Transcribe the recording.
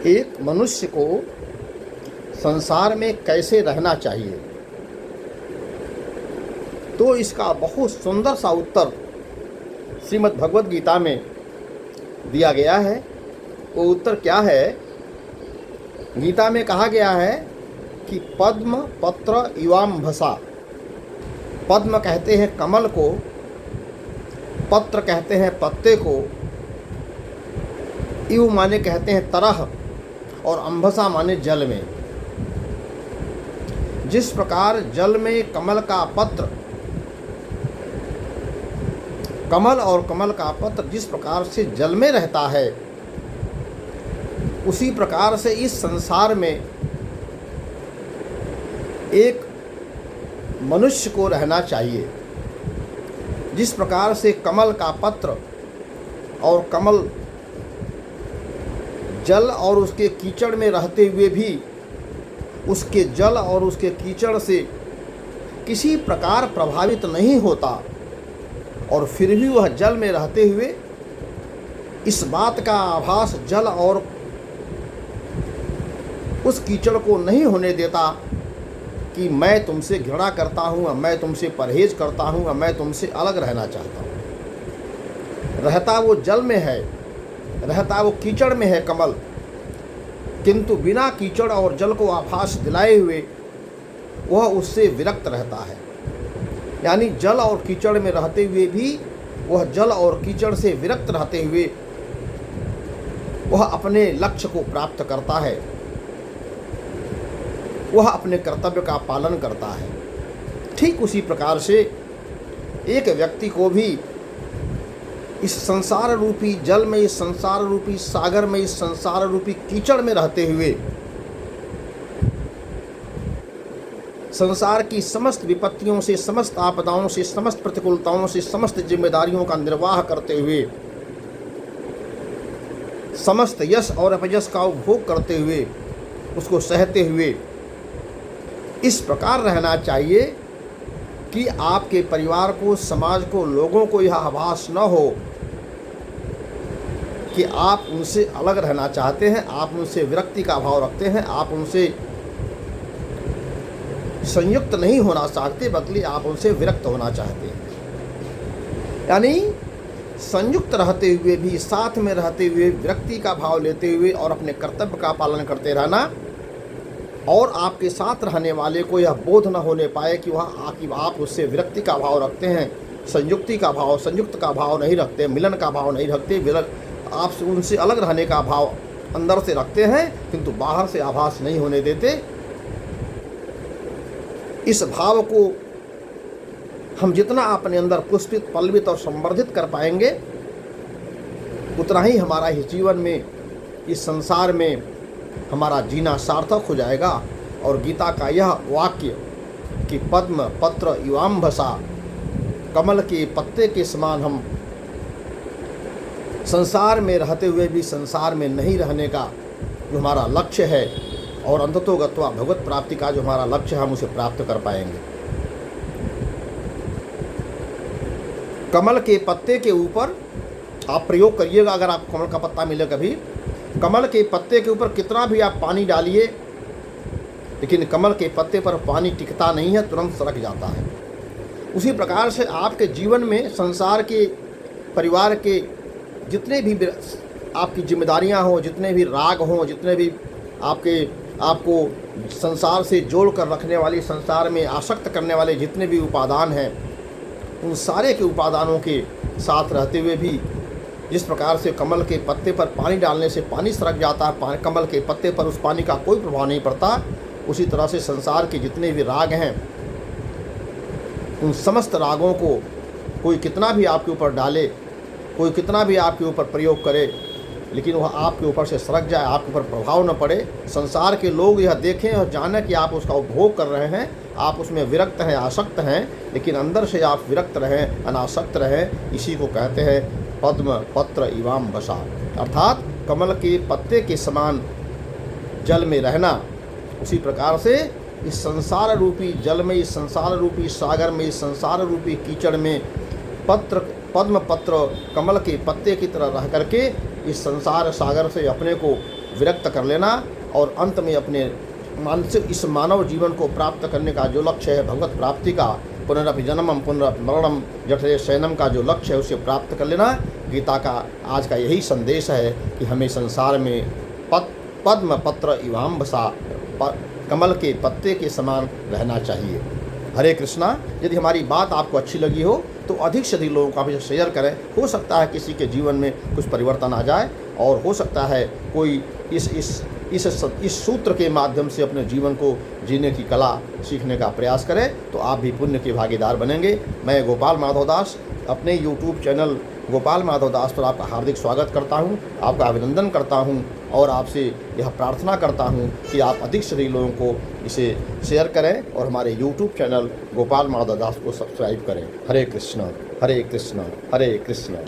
एक मनुष्य को संसार में कैसे रहना चाहिए, तो इसका बहुत सुंदर सा उत्तर श्रीमद् भगवद गीता में दिया गया है। वो उत्तर क्या है? गीता में कहा गया है कि पद्म पत्र इवाम्भसा। पद्म कहते हैं कमल को, पत्र कहते हैं पत्ते को, इव माने कहते हैं तरह, और अम्भसा माने जल में। जिस प्रकार जल में कमल का पत्र, कमल और कमल का पत्र जिस प्रकार से जल में रहता है, उसी प्रकार से इस संसार में एक मनुष्य को रहना चाहिए। जिस प्रकार से कमल का पत्र और कमल जल और उसके कीचड़ में रहते हुए भी उसके जल और उसके कीचड़ से किसी प्रकार प्रभावित नहीं होता, और फिर भी वह जल में रहते हुए इस बात का आभास जल और उस कीचड़ को नहीं होने देता कि मैं तुमसे घृणा करता हूँ, मैं तुमसे परहेज करता हूँ, मैं तुमसे अलग रहना चाहता हूँ। रहता वो जल में है, रहता वो कीचड़ में है कमल, किंतु बिना कीचड़ और जल को आभास दिलाए हुए वह उससे विरक्त रहता है। यानी जल और कीचड़ में रहते हुए भी वह जल और कीचड़ से विरक्त रहते हुए वह अपने लक्ष्य को प्राप्त करता है, वह अपने कर्तव्य का पालन करता है। ठीक उसी प्रकार से एक व्यक्ति को भी इस संसार रूपी जल में, इस संसार रूपी सागर में, इस संसार रूपी कीचड़ में रहते हुए संसार की समस्त विपत्तियों से, समस्त आपदाओं से, समस्त प्रतिकूलताओं से, समस्त जिम्मेदारियों का निर्वाह करते हुए, समस्त यश और अपयश का उपभोग करते हुए, उसको सहते हुए इस प्रकार रहना चाहिए कि आपके परिवार को, समाज को, लोगों को यह आभास न हो कि आप उनसे अलग रहना चाहते हैं, आप उनसे विरक्ति का भाव रखते हैं, आप उनसे संयुक्त नहीं होना चाहते, बल्कि आप उनसे विरक्त होना चाहते हैं। यानी संयुक्त रहते हुए भी, साथ में रहते हुए, विरक्ति का भाव लेते हुए और अपने कर्तव्य का पालन करते रहना, और आपके साथ रहने वाले को यह बोध न होने पाए कि वह आप उससे विरक्ति का भाव रखते हैं, संयुक्त का भाव नहीं रखते, मिलन का भाव नहीं रखते, आप उनसे अलग रहने का भाव अंदर से रखते हैं, किंतु बाहर से आभास नहीं होने देते। इस भाव को हम जितना अपने अंदर पुष्पित, पल्लवित और संवर्धित कर पाएंगे, उतना ही हमारा इस जीवन में, इस संसार में हमारा जीना सार्थक हो जाएगा। और गीता का यह वाक्य कि पद्म पत्र इवाम्भसा, कमल के पत्ते के समान हम संसार में रहते हुए भी संसार में नहीं रहने का जो हमारा लक्ष्य है, और अंततोगत्वा भगवत प्राप्ति का जो हमारा लक्ष्य है, हम उसे प्राप्त कर पाएंगे। कमल के पत्ते के ऊपर आप प्रयोग करिएगा। अगर आपको कमल का पत्ता मिले कभी, कमल के पत्ते के ऊपर कितना भी आप पानी डालिए, लेकिन कमल के पत्ते पर पानी टिकता नहीं है, तुरंत सरक जाता है। उसी प्रकार से आपके जीवन में, संसार के, परिवार के जितने भी आपकी जिम्मेदारियां हों, जितने भी राग हों, जितने भी आपको संसार से जोड़ कर रखने वाली, संसार में आसक्त करने वाले जितने भी उपादान हैं, उन सारे के उपादानों के साथ रहते हुए भी जिस प्रकार से कमल के पत्ते पर पानी डालने से पानी सरक जाता है, कमल के पत्ते पर उस पानी का कोई प्रभाव नहीं पड़ता, उसी तरह से संसार के जितने भी राग हैं, उन समस्त रागों को कोई कितना भी आपके ऊपर डाले, कोई कितना भी आपके ऊपर प्रयोग करे, लेकिन वह आपके ऊपर से सरक जाए, आपके ऊपर प्रभाव न पड़े। संसार के लोग यह देखें और जानें कि आप उसका उपभोग कर रहे हैं, आप उसमें विरक्त हैं, आसक्त हैं, लेकिन अंदर से आप विरक्त रहें, अनासक्त रहें। इसी को कहते हैं पद्म पत्र इवाम्भसा, अर्थात कमल के पत्ते के समान जल में रहना। उसी प्रकार से इस संसार रूपी जल में, इस संसार रूपी सागर में, इस संसार रूपी कीचड़ में पद्म पत्र कमल के पत्ते की तरह रह करके इस संसार सागर से अपने को विरक्त कर लेना और अंत में अपने मानसिक इस मानव जीवन को प्राप्त करने का जो लक्ष्य है भगवत प्राप्ति का, पुनरपि जन्मम पुनरपि मरणम जठरे शयनम का जो लक्ष्य है उसे प्राप्त कर लेना। गीता का आज का यही संदेश है कि हमें संसार में पद्म पत्र इवाम्बसा कमल के पत्ते के समान रहना चाहिए। हरे कृष्णा। यदि हमारी बात आपको अच्छी लगी हो तो अधिक से अधिक लोगों को आप इसे शेयर करें। हो सकता है किसी के जीवन में कुछ परिवर्तन आ जाए और हो सकता है कोई इस सूत्र के माध्यम से अपने जीवन को जीने की कला सीखने का प्रयास करें, तो आप भी पुण्य के भागीदार बनेंगे। मैं गोपाल माधव दास अपने यूट्यूब चैनल गोपाल माधव दास पर आपका हार्दिक स्वागत करता हूं, आपका अभिनंदन करता हूं और आपसे यह प्रार्थना करता हूं कि आप अधिक से अधिक लोगों को इसे शेयर करें और हमारे यूट्यूब चैनल गोपाल माधव दास को सब्सक्राइब करें। हरे कृष्णा हरे कृष्णा हरे कृष्णा।